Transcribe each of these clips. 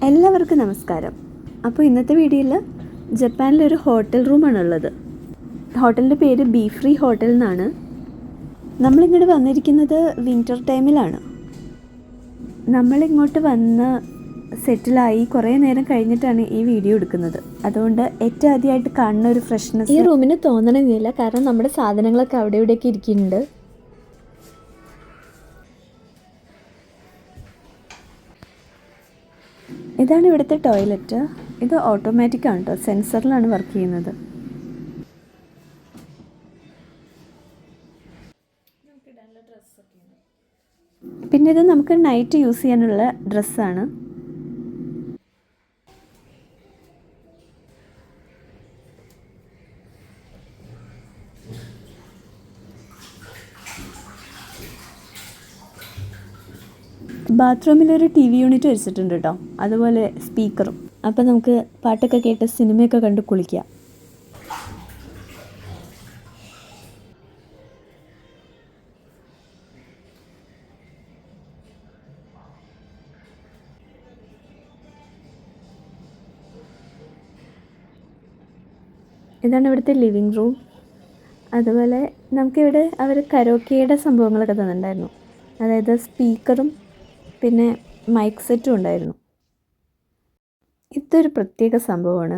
എല്ലാവർക്കും നമസ്കാരം. അപ്പോൾ ഇന്നത്തെ വീഡിയോയിൽ ജപ്പാനിലൊരു ഹോട്ടൽ റൂമാണുള്ളത്. ഹോട്ടലിൻ്റെ പേര് ബി ഫ്രീ ഹോട്ടൽ എന്നാണ്. നമ്മളിങ്ങോട്ട് വന്നിരിക്കുന്നത് വിൻ്റർ ടൈമിലാണ്. നമ്മളിങ്ങോട്ട് വന്ന് സെറ്റിലായി കുറേ നേരം കഴിഞ്ഞിട്ടാണ് ഈ വീഡിയോ എടുക്കുന്നത്. അതുകൊണ്ട് ഏറ്റവും ആദ്യമായിട്ട് കാണുന്ന ഒരു ഫ്രഷ്നെസ് ഈ റൂമിന് തോന്നണമെന്നില്ല, കാരണം നമ്മുടെ സാധനങ്ങളൊക്കെ അവിടെ ഇവിടെയൊക്കെ ഇരിക്കുന്നുണ്ട്. ഇതാണ് ഇവിടുത്തെ ടോയ്ലറ്റ്. ഇത് ഓട്ടോമാറ്റിക് ആണ് കേട്ടോ, സെൻസറിലാണ് വർക്ക് ചെയ്യുന്നത്. പിന്നെ ഇത് നമുക്ക് നൈറ്റ് യൂസ് ചെയ്യാനുള്ള ഡ്രസ്സാണ്. ബാത്റൂമിലൊരു ടി വി യൂണിറ്റ് വെച്ചിട്ടുണ്ട് കേട്ടോ, അതുപോലെ സ്പീക്കറും. അപ്പോൾ നമുക്ക് പാട്ടൊക്കെ കേട്ട് സിനിമയൊക്കെ കണ്ട് കുളിക്കാം. ഇതാണ് ഇവിടുത്തെ ലിവിങ് റൂം. അതുപോലെ നമുക്കിവിടെ അവർ കരോക്കയുടെ സംഭവങ്ങളൊക്കെ തന്നിട്ടുണ്ടായിരുന്നു. അതായത് സ്പീക്കറും പിന്നെ മൈക്ക് സെറ്റും ഉണ്ടായിരുന്നു. ഇതൊരു പ്രത്യേക സംഭവമാണ്.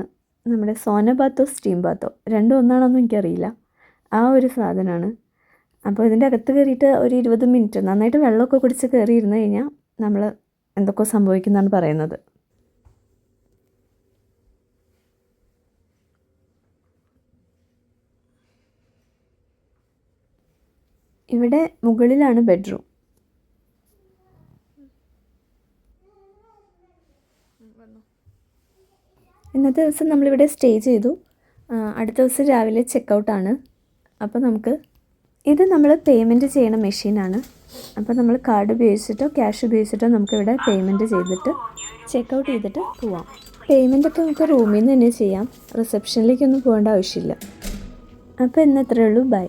നമ്മുടെ സോന ബാത്തോ സ്റ്റീം ബാത്തോ രണ്ടും ഒന്നാണോന്നും എനിക്കറിയില്ല. ആ ഒരു സാധനമാണ്. അപ്പോൾ ഇതിൻ്റെ അകത്ത് കയറിയിട്ട് ഒരു 20 മിനിറ്റ് നന്നായിട്ട് വെള്ളമൊക്കെ കുടിച്ച് കയറിയിരുന്ന് കഴിഞ്ഞാൽ നമ്മൾ എന്തൊക്കെ സംഭവിക്കുന്നതാണ് പറയുന്നത്. ഇവിടെ മുകളിലാണ് ബെഡ്റൂം. ഇന്നത്തെ ദിവസം നമ്മളിവിടെ സ്റ്റേ ചെയ്തു. അടുത്ത ദിവസം രാവിലെ ചെക്കൗട്ടാണ്. അപ്പോൾ ഇത് നമ്മൾ പേയ്മെൻറ്റ് ചെയ്യണ മെഷീനാണ്. അപ്പോൾ നമ്മൾ കാർഡ് ഉപയോഗിച്ചിട്ടോ ക്യാഷ് ഉപയോഗിച്ചിട്ടോ നമുക്കിവിടെ പേയ്മെൻറ്റ് ചെയ്തിട്ട് ചെക്കൗട്ട് ചെയ്തിട്ട് പോവാം. പേയ്മെൻറ്റൊക്കെ നമുക്ക് റൂമിൽ നിന്ന് തന്നെ ചെയ്യാം, റിസപ്ഷനിലേക്കൊന്നും പോകേണ്ട ആവശ്യമില്ല. അപ്പോൾ ഇന്ന് ഇത്രയേ ഉള്ളൂ. ബൈ.